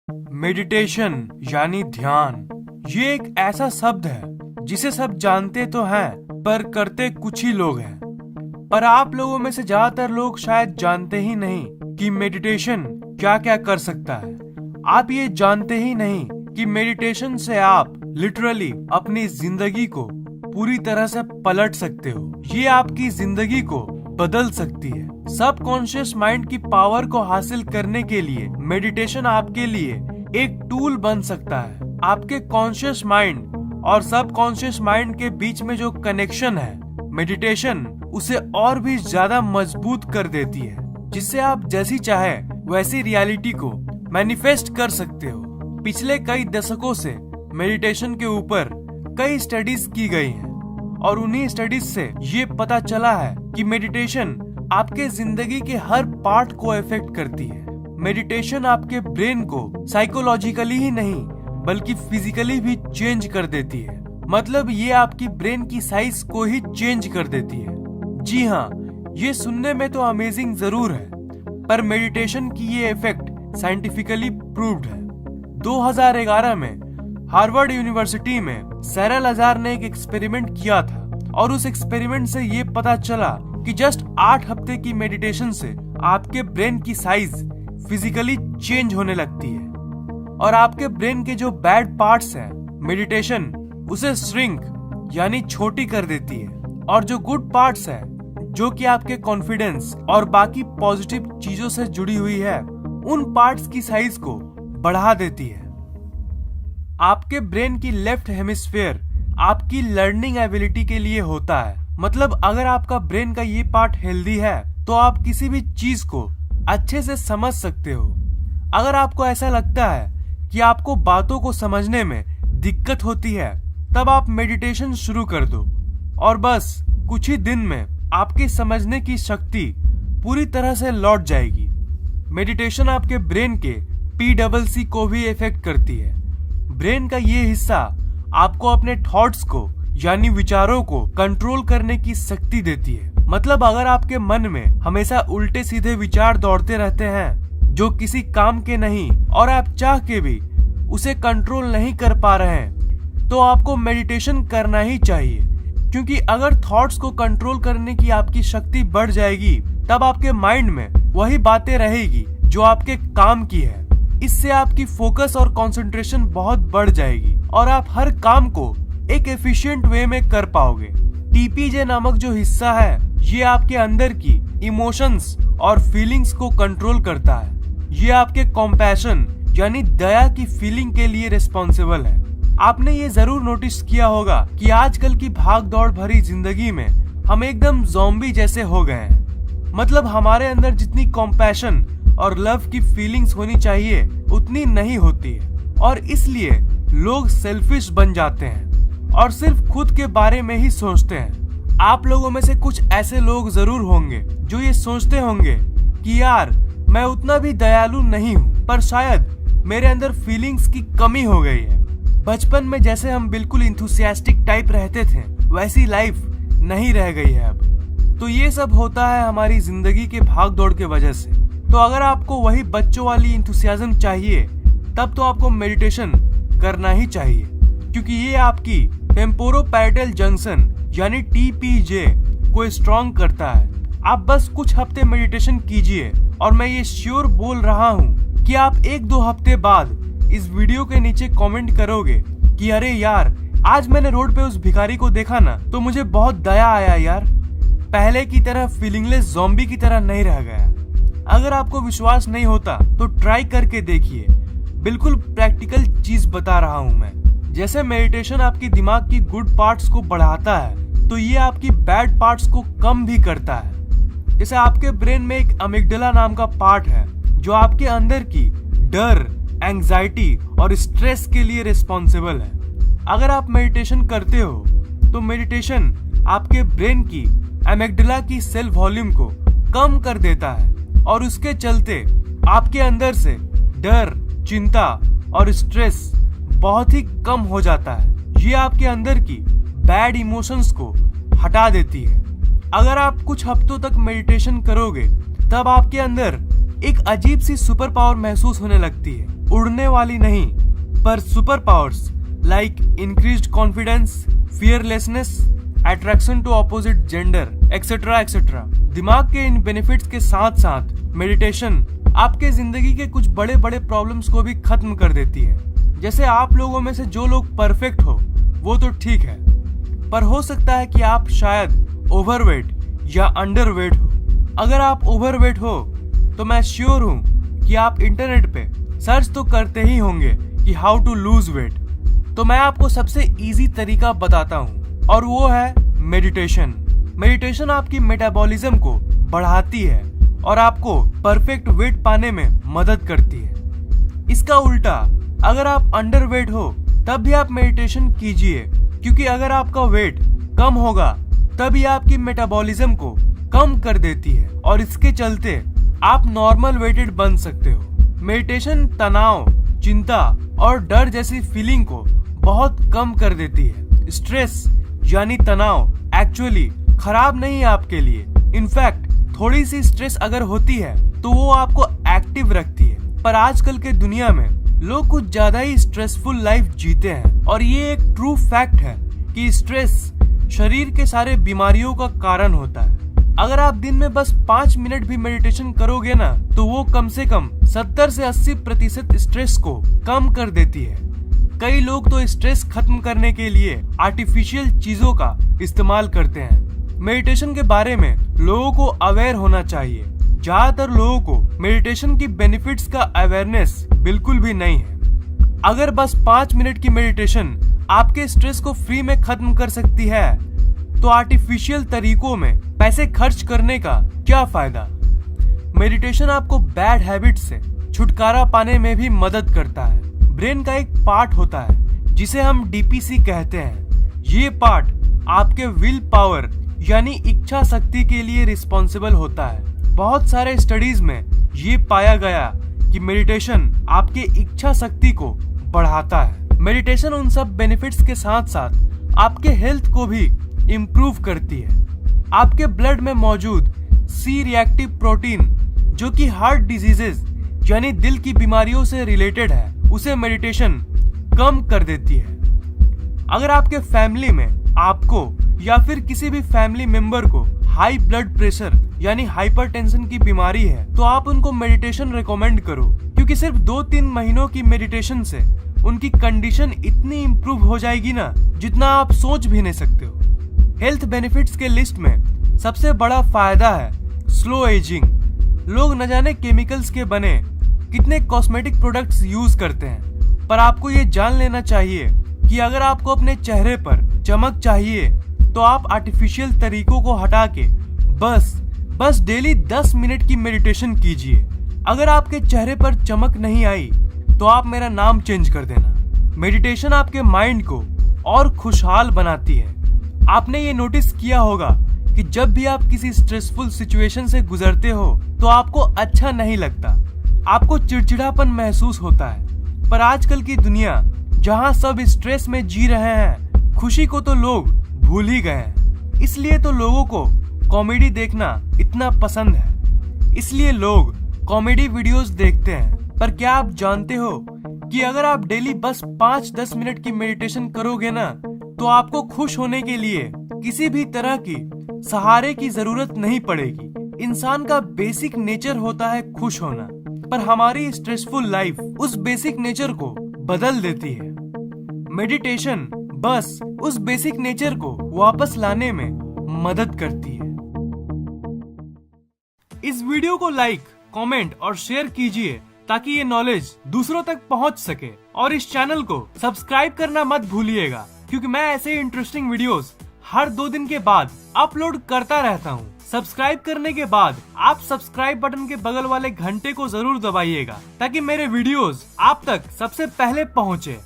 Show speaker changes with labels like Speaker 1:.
Speaker 1: Meditation यानी ध्यान, ये एक ऐसा शब्द है जिसे सब जानते तो हैं पर करते कुछ ही लोग हैं। पर आप लोगों में से ज्यादातर लोग शायद जानते ही नहीं कि मेडिटेशन क्या क्या कर सकता है। आप ये जानते ही नहीं कि मेडिटेशन से आप लिटरली अपनी जिंदगी को पूरी तरह से पलट सकते हो। ये आपकी जिंदगी को बदल सकती है। सबकॉन्शियस माइंड की पावर को हासिल करने के लिए मेडिटेशन आपके लिए एक टूल बन सकता है। आपके कॉन्शियस माइंड और सबकॉन्शियस माइंड के बीच में जो कनेक्शन है, मेडिटेशन उसे और भी ज्यादा मजबूत कर देती है, जिससे आप जैसी चाहे वैसी रियलिटी को मैनिफेस्ट कर सकते हो। पिछले कई दशकों से मेडिटेशन के ऊपर कई स्टडीज की गई हैं और उन्हीं स्टडीज से ये पता चला है कि मेडिटेशन आपके जिंदगी के हर पार्ट को इफेक्ट करती है। मेडिटेशन आपके ब्रेन को साइकोलॉजिकली ही नहीं बल्कि फिजिकली भी चेंज कर देती है। मतलब ये आपकी ब्रेन की साइज को ही चेंज कर देती है। जी हाँ, ये सुनने में तो अमेजिंग जरूर है, पर मेडिटेशन की ये इफेक्ट साइंटिफिकली प्रूव्ड है। 2011 में हार्वर्ड यूनिवर्सिटी में सैरा लजार ने एक एक्सपेरिमेंट किया था और उस एक्सपेरिमेंट से ये पता चला कि जस्ट 8 हफ्ते की मेडिटेशन से आपके ब्रेन की साइज फिजिकली चेंज होने लगती है और आपके ब्रेन के जो बैड पार्ट्स हैं, मेडिटेशन उसे श्रिंक यानी छोटी कर देती है और जो गुड पार्ट्स हैं, जो कि आपके कॉन्फिडेंस और बाकी पॉजिटिव चीजों से जुड़ी हुई है, उन पार्ट्स की साइज को बढ़ा देती है। आपके ब्रेन की लेफ्ट हेमिस्फीयर आपकी लर्निंग एबिलिटी के लिए होता है। मतलब अगर आपका ब्रेन का ये पार्ट हेल्दी है तो आप किसी भी चीज को अच्छे से समझ सकते हो। अगर आपको ऐसा लगता है कि आपको बातों को समझने में दिक्कत होती है, तब आप मेडिटेशन शुरू कर दो और बस कुछ ही दिन में आपकी समझने की शक्ति पूरी तरह से लौट जाएगी। मेडिटेशन आपके ब्रेन के PCC को भी इफेक्ट करती है। ब्रेन का ये हिस्सा आपको अपने थॉट्स को यानी विचारों को कंट्रोल करने की शक्ति देती है। मतलब अगर आपके मन में हमेशा उल्टे सीधे विचार दौड़ते रहते हैं जो किसी काम के नहीं और आप चाह के भी उसे कंट्रोल नहीं कर पा रहे हैं, तो आपको मेडिटेशन करना ही चाहिए। क्योंकि अगर थॉट्स को कंट्रोल करने की आपकी शक्ति बढ़ जाएगी, तब आपके माइंड में वही बातें रहेगी जो आपके काम की है। इससे आपकी फोकस और कंसंट्रेशन बहुत बढ़ जाएगी और आप हर काम को एक एफिशिएंट वे में कर पाओगे। TPJ नामक जो हिस्सा है, ये आपके अंदर की इमोशंस और फीलिंग्स को कंट्रोल करता है। ये आपके कॉम्पैशन यानी दया की फीलिंग के लिए रिस्पॉन्सिबल है। आपने ये जरूर नोटिस किया होगा कि आजकल की भाग दौड़ भरी जिंदगी में हम एकदम ज़ॉम्बी जैसे हो गए हैं। मतलब हमारे अंदर जितनी कॉम्पैशन और लव की फीलिंग्स होनी चाहिए उतनी नहीं होती है और इसलिए लोग सेल्फिश बन जाते हैं और सिर्फ खुद के बारे में ही सोचते हैं। आप लोगों में से कुछ ऐसे लोग जरूर होंगे जो ये सोचते होंगे कि यार मैं उतना भी दयालु नहीं हूँ, पर शायद मेरे अंदर फीलिंग्स की कमी हो गई है। बचपन में जैसे हम बिल्कुल इंथुसियास्टिक टाइप रहते थे, वैसी लाइफ नहीं रह गई है अब। तो ये सब होता है हमारी जिंदगी के भाग दौड़ के वजह से। तो अगर आपको वही बच्चों वाली इंथुसियाज्म चाहिए, तब तो आपको मेडिटेशन करना ही चाहिए, क्योंकि ये आपकी टेम्पोरोपैरेटल जंक्शन यानी TPJ को स्ट्रॉन्ग करता है। आप बस कुछ हफ्ते मेडिटेशन कीजिए और मैं ये श्योर बोल रहा हूँ कि आप 1-2 हफ्ते बाद इस वीडियो के नीचे कमेंट करोगे कि अरे यार, आज मैंने रोड पे उस भिखारी को देखा ना, तो मुझे बहुत दया आया यार, पहले की तरह फीलिंगलेस ज़ॉम्बी की तरह नहीं रह गया। अगर आपको विश्वास नहीं होता तो ट्राई करके देखिए। बिल्कुल प्रैक्टिकल चीज बता रहा हूँ मैं। जैसे मेडिटेशन आपकी दिमाग की गुड पार्ट्स को बढ़ाता है, तो ये आपकी बैड पार्ट्स को कम भी करता है। जैसे आपके ब्रेन में एक अमिगडाला नाम का पार्ट है जो आपके अंदर की डर, एंजाइटी और स्ट्रेस के लिए रिस्पॉन्सिबल है। अगर आप मेडिटेशन करते हो तो मेडिटेशन आपके ब्रेन की अमिगडाला की सेल वॉल्यूम को कम कर देता है और उसके चलते आपके अंदर से डर, चिंता और स्ट्रेस बहुत ही कम हो जाता है। ये आपके अंदर की बैड इमोशंस को हटा देती है। अगर आप कुछ हफ्तों तक मेडिटेशन करोगे, तब आपके अंदर एक अजीब सी सुपर पावर महसूस होने लगती है। उड़ने वाली नहीं, पर super powers like increased confidence, fearlessness, attraction to opposite gender, etcetera etcetera. दिमाग के इन बेनिफिट्स के साथ साथ मेडिटेशन आपके जिंदगी के कुछ बड़े बड़े प्रॉब्लम्स को भी खत्म कर देती है। जैसे आप लोगों में से जो लोग परफेक्ट हो वो तो ठीक है, पर हो सकता है कि आप शायद ओवरवेट या अंडरवेट हो। अगर आप ओवरवेट हो तो मैं श्योर हूँ कि आप इंटरनेट पे सर्च तो करते ही होंगे कि हाउ टू लूज वेट। तो मैं आपको सबसे इजी तरीका बताता हूँ और वो है मेडिटेशन। मेडिटेशन आपकी मेटाबॉलिज्म को बढ़ाती है और आपको परफेक्ट वेट पाने में मदद करती है। इसका उल्टा, अगर आप अंडरवेट हो तब भी आप मेडिटेशन कीजिए, क्योंकि अगर आपका वेट कम होगा तभी आपकी मेटाबॉलिज्म को कम कर देती है और इसके चलते आप नॉर्मल वेटेड बन सकते हो। मेडिटेशन तनाव, चिंता और डर जैसी फीलिंग को बहुत कम कर देती है। स्ट्रेस यानी तनाव एक्चुअली खराब नहीं है आपके लिए। इनफैक्ट थोड़ी सी स्ट्रेस अगर होती है तो वो आपको एक्टिव रखती है। पर आजकल के दुनिया में लोग कुछ ज्यादा ही स्ट्रेसफुल लाइफ जीते हैं और ये एक ट्रू फैक्ट है कि स्ट्रेस शरीर के सारे बीमारियों का कारण होता है। अगर आप दिन में बस 5 मिनट भी मेडिटेशन करोगे ना तो वो कम से कम 70 से 80% स्ट्रेस को कम कर देती है। कई लोग तो स्ट्रेस खत्म करने के लिए आर्टिफिशियल चीजों का इस्तेमाल करते हैं। मेडिटेशन के बारे में लोगों को अवेयर होना चाहिए। ज्यादातर लोगों को मेडिटेशन की बेनिफिट्स का अवेयरनेस बिल्कुल भी नहीं है। अगर बस 5 मिनट की मेडिटेशन आपके स्ट्रेस को फ्री में खत्म कर सकती है तो आर्टिफिशियल तरीकों में पैसे खर्च करने का क्या फायदा। मेडिटेशन आपको बैड हैबिट से छुटकारा पाने में भी मदद करता है। ब्रेन का एक पार्ट होता है जिसे हम डीपीसी कहते हैं। ये पार्ट आपके विल पावर यानी इच्छा शक्ति के लिए रिस्पॉन्सिबल होता है। बहुत सारे स्टडीज में ये पाया गया कि मेडिटेशन आपके इच्छा शक्ति को बढ़ाता है। मेडिटेशन उन सब बेनिफिट्स के साथ साथ आपके हेल्थ को भी इम्प्रूव करती है। आपके ब्लड में मौजूद सी रिएक्टिव प्रोटीन जो कि हार्ट डिजीजेस यानी दिल की बीमारियों से रिलेटेड है, उसे मेडिटेशन कम कर देती है। अगर आपके फैमिली में आपको या फिर किसी भी फैमिली मेंबर को हाई ब्लड प्रेशर यानी हाइपरटेंशन की बीमारी है तो आप उनको मेडिटेशन रिकमेंड करो, क्योंकि सिर्फ 2-3 महीनों की मेडिटेशन से उनकी कंडीशन इतनी इम्प्रूव हो जाएगी ना जितना आप सोच भी नहीं सकते हो। हेल्थ बेनिफिट्स के लिस्ट में सबसे बड़ा फायदा है स्लो एजिंग। लोग न जाने केमिकल्स के बने कितने कॉस्मेटिक प्रोडक्ट्स यूज करते हैं, पर आपको ये जान लेना चाहिए कि अगर आपको अपने चेहरे पर चमक चाहिए तो आप आर्टिफिशियल तरीकों को हटा के बस डेली 10 मिनट की मेडिटेशन कीजिए। अगर आपके चेहरे पर चमक नहीं आई तो आप मेरा नाम चेंज कर देना। मेडिटेशन आपके माइंड को और खुशहाल बनाती है। आपने ये नोटिस किया होगा कि जब भी आप किसी स्ट्रेसफुल सिचुएशन से गुजरते हो तो आपको अच्छा नहीं लगता, आपको चिड़चिड़ापन महसूस होता है। पर आजकल की दुनिया जहां सब स्ट्रेस में जी रहे हैं, खुशी को तो लोग भूल ही गए हैं। इसलिए तो लोगों को कॉमेडी देखना इतना पसंद है, इसलिए लोग कॉमेडी वीडियोस देखते हैं। पर क्या आप जानते हो कि अगर आप डेली बस 5-10 मिनट की मेडिटेशन करोगे ना तो आपको खुश होने के लिए किसी भी तरह की सहारे की जरूरत नहीं पड़ेगी। इंसान का बेसिक नेचर होता है खुश होना, पर हमारी स्ट्रेसफुल लाइफ उस बेसिक नेचर को बदल देती है। मेडिटेशन बस उस बेसिक नेचर को वापस लाने में मदद करती है। इस वीडियो को लाइक, कमेंट और शेयर कीजिए ताकि ये नॉलेज दूसरों तक पहुंच सके, और इस चैनल को सब्सक्राइब करना मत भूलिएगा, क्योंकि मैं ऐसे इंटरेस्टिंग वीडियोस हर 2 दिन के बाद अपलोड करता रहता हूँ। सब्सक्राइब करने के बाद आप सब्सक्राइब बटन के बगल वाले घंटे को जरूर दबाइएगा ताकि मेरे वीडियोस आप तक सबसे पहले पहुँचे।